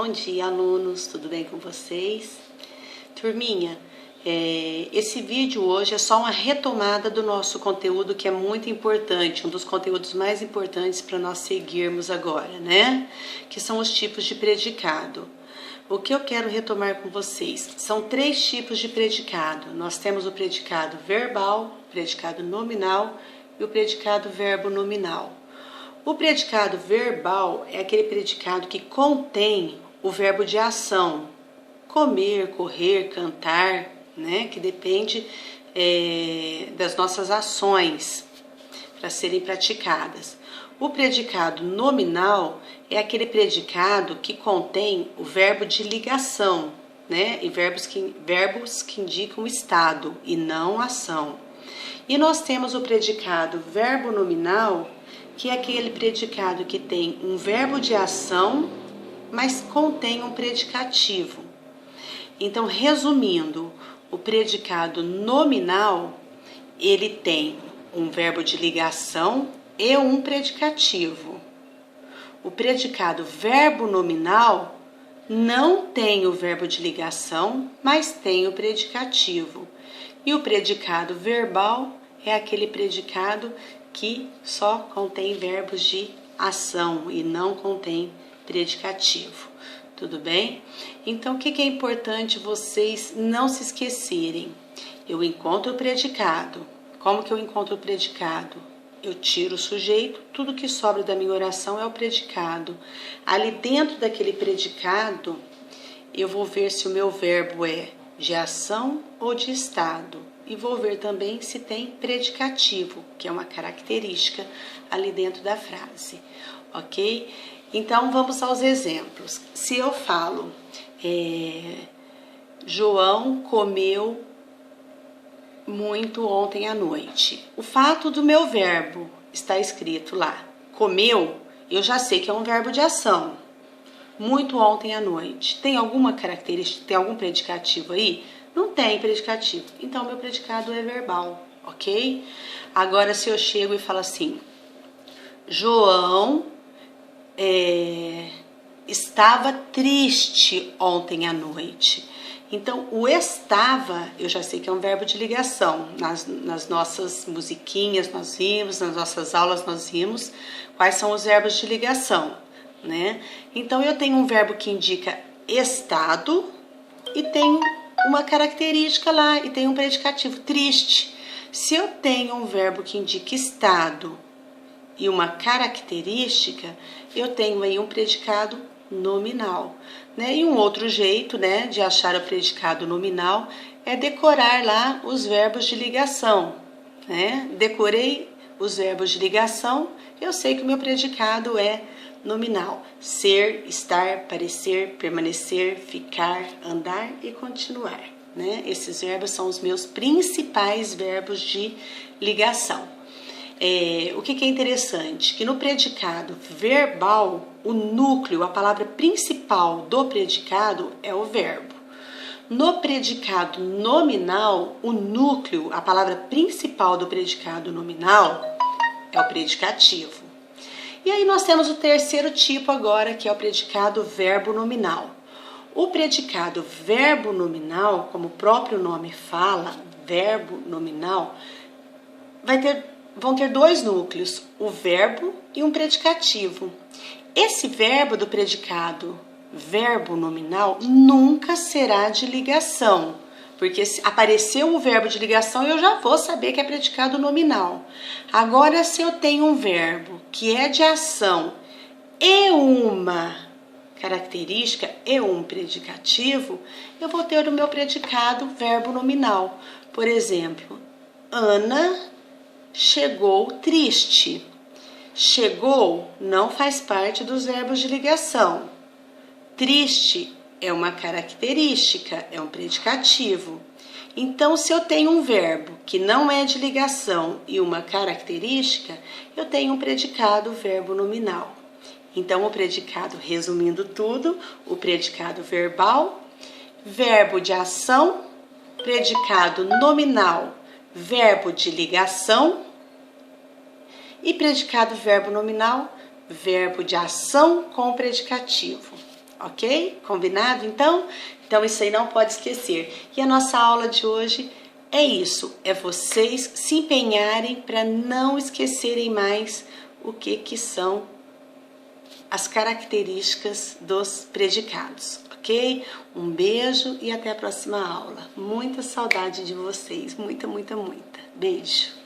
Bom dia, alunos, tudo bem com vocês? Turminha, esse vídeo hoje é só uma retomada do nosso conteúdo que é muito importante, um dos conteúdos mais importantes para nós seguirmos agora, né? Que são os tipos de predicado. O que eu quero retomar com vocês são 3 tipos de predicado. Nós temos o predicado verbal, o predicado nominal e o predicado verbo nominal. O predicado verbal é aquele predicado que contém o verbo de ação, comer, correr, cantar, né? Que depende das nossas ações para serem praticadas. O predicado nominal é aquele predicado que contém o verbo de ligação, né? E verbos que indicam estado e não ação. E nós temos o predicado verbo nominal, que é aquele predicado que tem um verbo de ação, mas contém um predicativo. Então, resumindo, o predicado nominal, ele tem um verbo de ligação e um predicativo. O predicado verbo nominal não tem o verbo de ligação, mas tem o predicativo. E o predicado verbal é aquele predicado que só contém verbos de ação e não contém predicativo. Tudo bem? Então, o que é importante vocês não se esquecerem? Eu encontro o predicado. Como que eu encontro o predicado? Eu tiro o sujeito, tudo que sobra da minha oração é o predicado. Ali dentro daquele predicado, eu vou ver se o meu verbo é de ação ou de estado. E vou ver também se tem predicativo, que é uma característica ali dentro da frase, ok? Então, vamos aos exemplos. Se eu falo, João comeu muito ontem à noite. O fato do meu verbo está escrito lá, comeu, eu já sei que é um verbo de ação. Muito ontem à noite. Tem alguma característica, tem algum predicativo aí? Não tem predicativo. Então, meu predicado é verbal, ok? Agora, se eu chego e falo assim, João estava triste ontem à noite. Então, o estava, eu já sei que é um verbo de ligação. Nas nossas musiquinhas nós vimos, nas nossas aulas nós vimos quais são os verbos de ligação, né? Então, eu tenho um verbo que indica estado e tenho uma característica lá e tem um predicativo, triste. Se eu tenho um verbo que indica estado e uma característica, eu tenho aí um predicado nominal, né? E um outro jeito, né, de achar o predicado nominal é decorar lá os verbos de ligação, né? Decorei os verbos de ligação, eu sei que o meu predicado é nominal. Ser, estar, parecer, permanecer, ficar, andar e continuar, né? Esses verbos são os meus principais verbos de ligação. O que é interessante? Que no predicado verbal, o núcleo, a palavra principal do predicado é o verbo. No predicado nominal, o núcleo, a palavra principal do predicado nominal é o predicativo. E aí nós temos o terceiro tipo agora, que é o predicado verbo nominal. O predicado verbo nominal, como o próprio nome fala, verbo nominal, vão ter 2 núcleos, o verbo e um predicativo. Esse verbo do predicado verbo nominal nunca será de ligação, porque se apareceu o verbo de ligação, eu já vou saber que é predicado nominal. Agora, se eu tenho um verbo que é de ação e uma característica e um predicativo, eu vou ter o meu predicado verbo nominal. Por exemplo, Ana chegou triste. Chegou não faz parte dos verbos de ligação. Triste é uma característica, é um predicativo. Então, se eu tenho um verbo que não é de ligação e uma característica, eu tenho um predicado verbo nominal. Então, o predicado, resumindo tudo, o predicado verbal, verbo de ação, predicado nominal, verbo de ligação e predicado verbo nominal, verbo de ação com predicativo. ok? Combinado então? Então isso aí não pode esquecer. E a nossa aula de hoje é isso, é vocês se empenharem para não esquecerem mais o que são as características dos predicados, ok? Um beijo e até a próxima aula. Muita saudade de vocês, muita, muita, muita. Beijo!